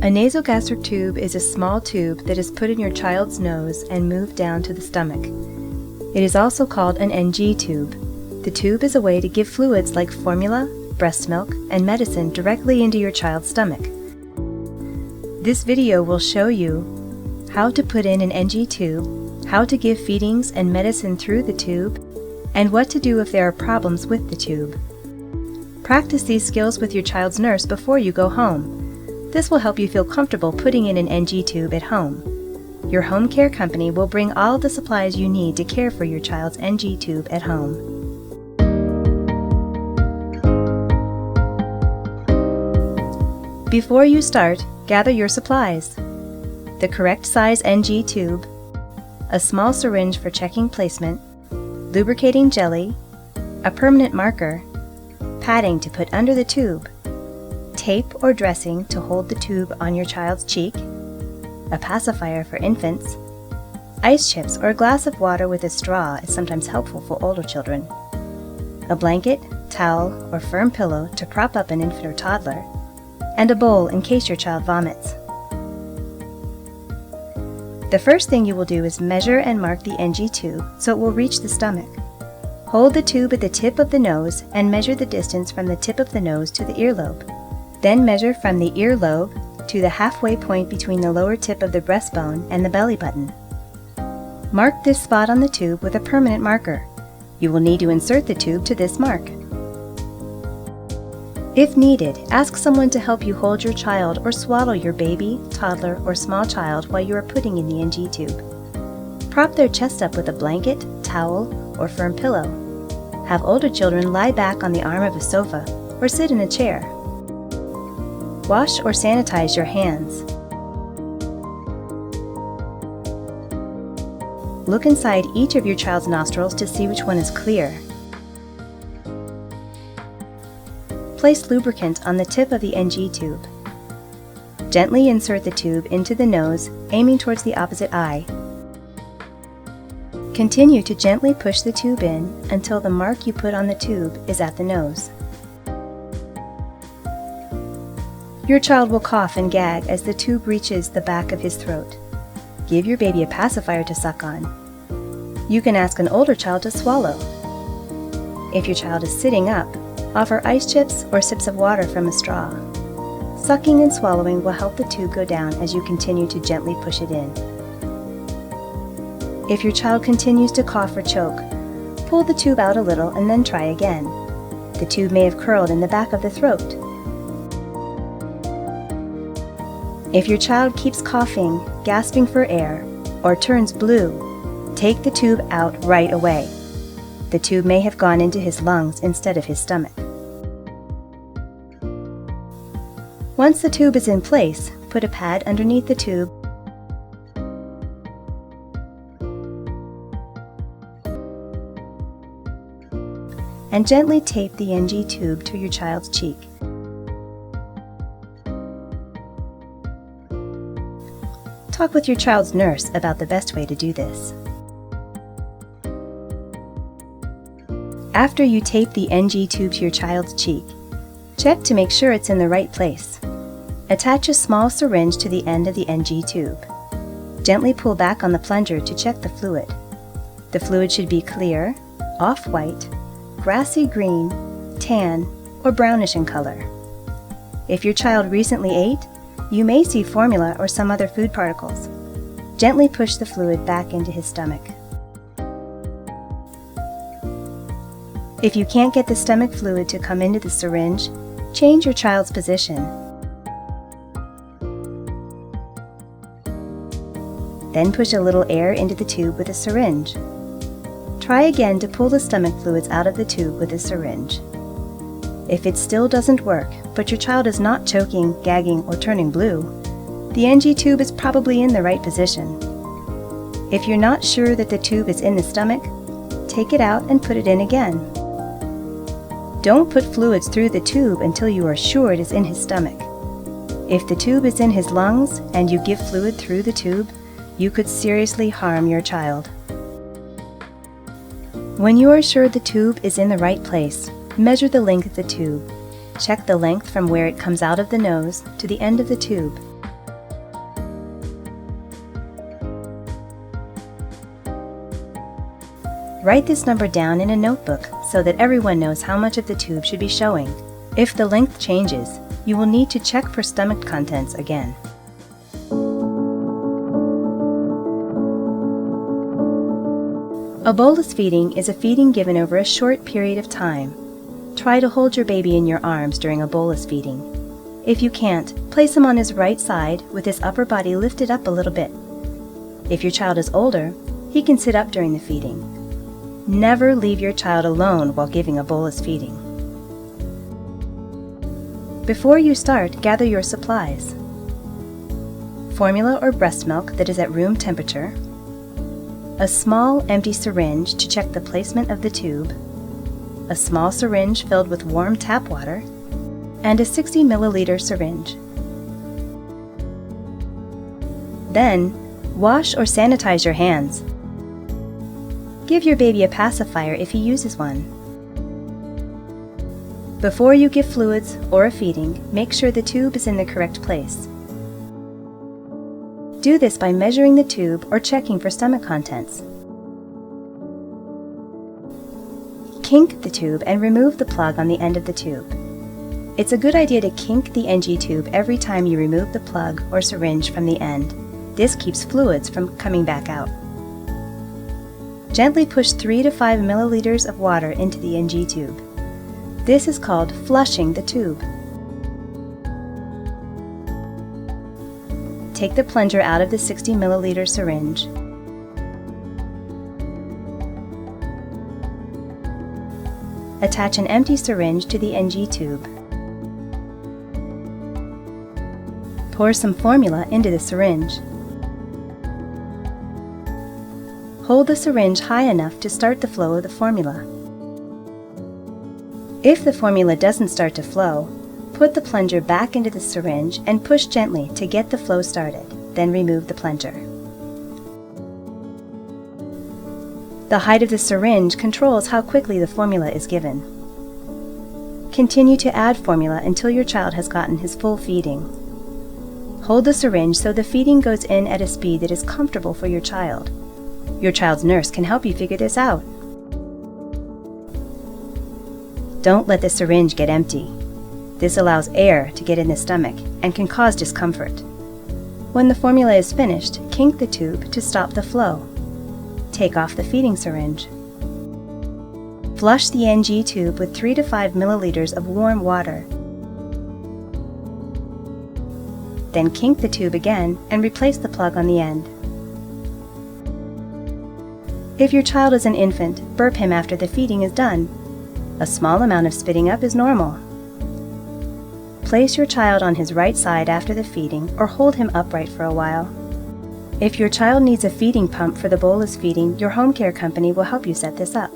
A nasogastric tube is a small tube that is put in your child's nose and moved down to the stomach. It is also called an NG tube. The tube is a way to give fluids like formula, breast milk, and medicine directly into your child's stomach. This video will show you how to put in an NG tube, how to give feedings and medicine through the tube, and what to do if there are problems with the tube. Practice these skills with your child's nurse before you go home. This will help you feel comfortable putting in an NG tube at home. Your home care company will bring all the supplies you need to care for your child's NG tube at home. Before you start, gather your supplies: the correct size NG tube, a small syringe for checking placement, lubricating jelly, a permanent marker, padding to put under the tube, tape or dressing to hold the tube on your child's cheek, a pacifier for infants, ice chips or a glass of water with a straw is sometimes helpful for older children, a blanket, towel, or firm pillow to prop up an infant or toddler, and a bowl in case your child vomits. The first thing you will do is measure and mark the NG tube so it will reach the stomach. Hold the tube at the tip of the nose and measure the distance from the tip of the nose to the earlobe. Then measure from the earlobe to the halfway point between the lower tip of the breastbone and the belly button. Mark this spot on the tube with a permanent marker. You will need to insert the tube to this mark. If needed, ask someone to help you hold your child or swallow your baby, toddler, or small child while you are putting in the NG tube. Prop their chest up with a blanket, towel, or firm pillow. Have older children lie back on the arm of a sofa or sit in a chair. Wash or sanitize your hands. Look inside each of your child's nostrils to see which one is clear. Place lubricant on the tip of the NG tube. Gently insert the tube into the nose, aiming towards the opposite eye. Continue to gently push the tube in until the mark you put on the tube is at the nose. Your child will cough and gag as the tube reaches the back of his throat. Give your baby a pacifier to suck on. You can ask an older child to swallow. If your child is sitting up, offer ice chips or sips of water from a straw. Sucking and swallowing will help the tube go down as you continue to gently push it in. If your child continues to cough or choke, pull the tube out a little and then try again. The tube may have curled in the back of the throat. If your child keeps coughing, gasping for air, or turns blue, take the tube out right away. The tube may have gone into his lungs instead of his stomach. Once the tube is in place, put a pad underneath the tube and gently tape the NG tube to your child's cheek. Talk with your child's nurse about the best way to do this. After you tape the NG tube to your child's cheek, check to make sure it's in the right place. Attach a small syringe to the end of the NG tube. Gently pull back on the plunger to check the fluid. The fluid should be clear, off-white, grassy green, tan, or brownish in color. If your child recently ate, you may see formula or some other food particles. Gently push the fluid back into his stomach. If you can't get the stomach fluid to come into the syringe, change your child's position. Then push a little air into the tube with a syringe. Try again to pull the stomach fluids out of the tube with a syringe. If it still doesn't work, but your child is not choking, gagging, or turning blue, the NG tube is probably in the right position. If you're not sure that the tube is in the stomach, take it out and put it in again. Don't put fluids through the tube until you are sure it is in his stomach. If the tube is in his lungs and you give fluid through the tube, you could seriously harm your child. When you are sure the tube is in the right place, measure the length of the tube. Check the length from where it comes out of the nose to the end of the tube. Write this number down in a notebook so that everyone knows how much of the tube should be showing. If the length changes, you will need to check for stomach contents again. A bolus feeding is a feeding given over a short period of time. Try to hold your baby in your arms during a bolus feeding. If you can't, place him on his right side with his upper body lifted up a little bit. If your child is older, he can sit up during the feeding. Never leave your child alone while giving a bolus feeding. Before you start, gather your supplies. Formula or breast milk that is at room temperature, a small empty syringe to check the placement of the tube, a small syringe filled with warm tap water, and a 60 milliliter syringe. Then, wash or sanitize your hands. Give your baby a pacifier if he uses one. Before you give fluids or a feeding, make sure the tube is in the correct place. Do this by measuring the tube or checking for stomach contents. Kink the tube and remove the plug on the end of the tube. It's a good idea to kink the NG tube every time you remove the plug or syringe from the end. This keeps fluids from coming back out. Gently push 3 to 5 milliliters of water into the NG tube. This is called flushing the tube. Take the plunger out of the 60 milliliter syringe. Attach an empty syringe to the NG tube. Pour some formula into the syringe. Hold the syringe high enough to start the flow of the formula. If the formula doesn't start to flow, put the plunger back into the syringe and push gently to get the flow started, then remove the plunger. The height of the syringe controls how quickly the formula is given. Continue to add formula until your child has gotten his full feeding. Hold the syringe so the feeding goes in at a speed that is comfortable for your child. Your child's nurse can help you figure this out. Don't let the syringe get empty. This allows air to get in the stomach and can cause discomfort. When the formula is finished, kink the tube to stop the flow. Take off the feeding syringe. Flush the NG tube with 3 to 5 milliliters of warm water. Then kink the tube again and replace the plug on the end. If your child is an infant, burp him after the feeding is done. A small amount of spitting up is normal. Place your child on his right side after the feeding or hold him upright for a while. If your child needs a feeding pump for the bolus feeding, your home care company will help you set this up.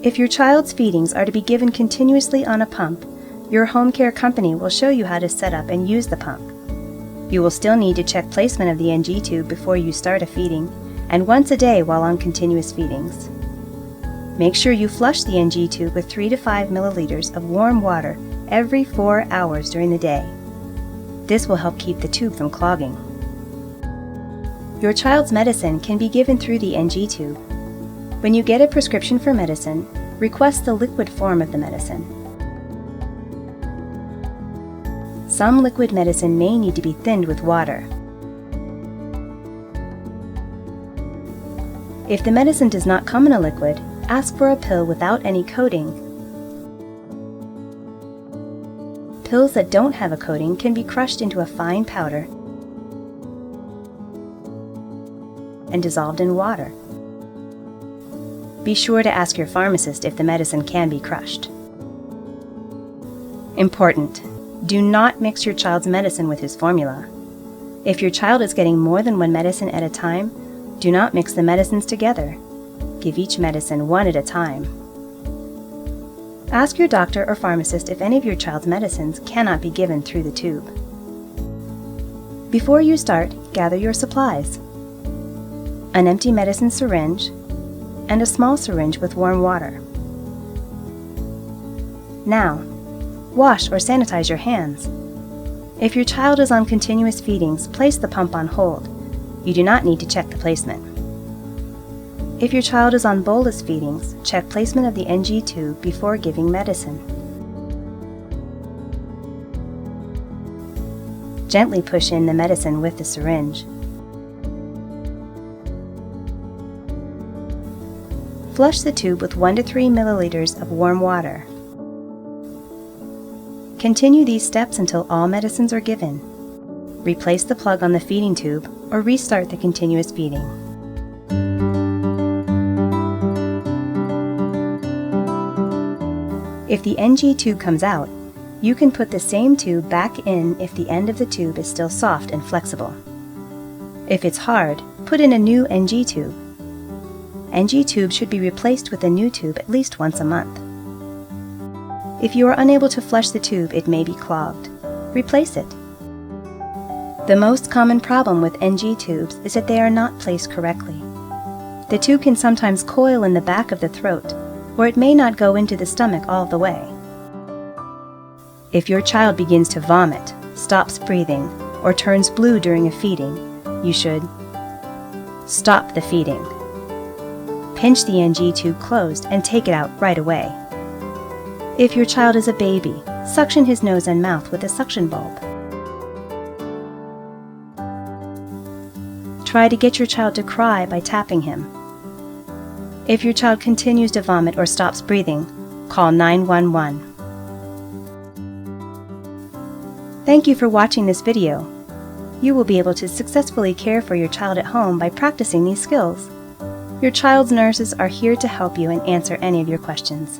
If your child's feedings are to be given continuously on a pump, your home care company will show you how to set up and use the pump. You will still need to check placement of the NG tube before you start a feeding, and once a day while on continuous feedings. Make sure you flush the NG tube with 3 to 5 milliliters of warm water every 4 hours during the day. This will help keep the tube from clogging. Your child's medicine can be given through the NG tube. When you get a prescription for medicine, request the liquid form of the medicine. Some liquid medicine may need to be thinned with water. If the medicine does not come in a liquid, ask for a pill without any coating. Pills that don't have a coating can be crushed into a fine powder and dissolved in water. Be sure to ask your pharmacist if the medicine can be crushed. Important: do not mix your child's medicine with his formula. If your child is getting more than one medicine at a time, do not mix the medicines together. Give each medicine one at a time. Ask your doctor or pharmacist if any of your child's medicines cannot be given through the tube. Before you start, gather your supplies: an empty medicine syringe and a small syringe with warm water. Now, wash or sanitize your hands. If your child is on continuous feedings, place the pump on hold. You do not need to check the placement. If your child is on bolus feedings, check placement of the NG tube before giving medicine. Gently push in the medicine with the syringe. Flush the tube with 1 to 3 milliliters of warm water. Continue these steps until all medicines are given. Replace the plug on the feeding tube or restart the continuous feeding. If the NG tube comes out, you can put the same tube back in if the end of the tube is still soft and flexible. If it's hard, put in a new NG tube. NG tube should be replaced with a new tube at least once a month. If you are unable to flush the tube, it may be clogged. Replace it. The most common problem with NG tubes is that they are not placed correctly. The tube can sometimes coil in the back of the throat, or it may not go into the stomach all the way. If your child begins to vomit, stops breathing, or turns blue during a feeding, you should stop the feeding. Pinch the NG tube closed and take it out right away. If your child is a baby, suction his nose and mouth with a suction bulb. Try to get your child to cry by tapping him. If your child continues to vomit or stops breathing, call 911. Thank you for watching this video. You will be able to successfully care for your child at home by practicing these skills. Your child's nurses are here to help you and answer any of your questions.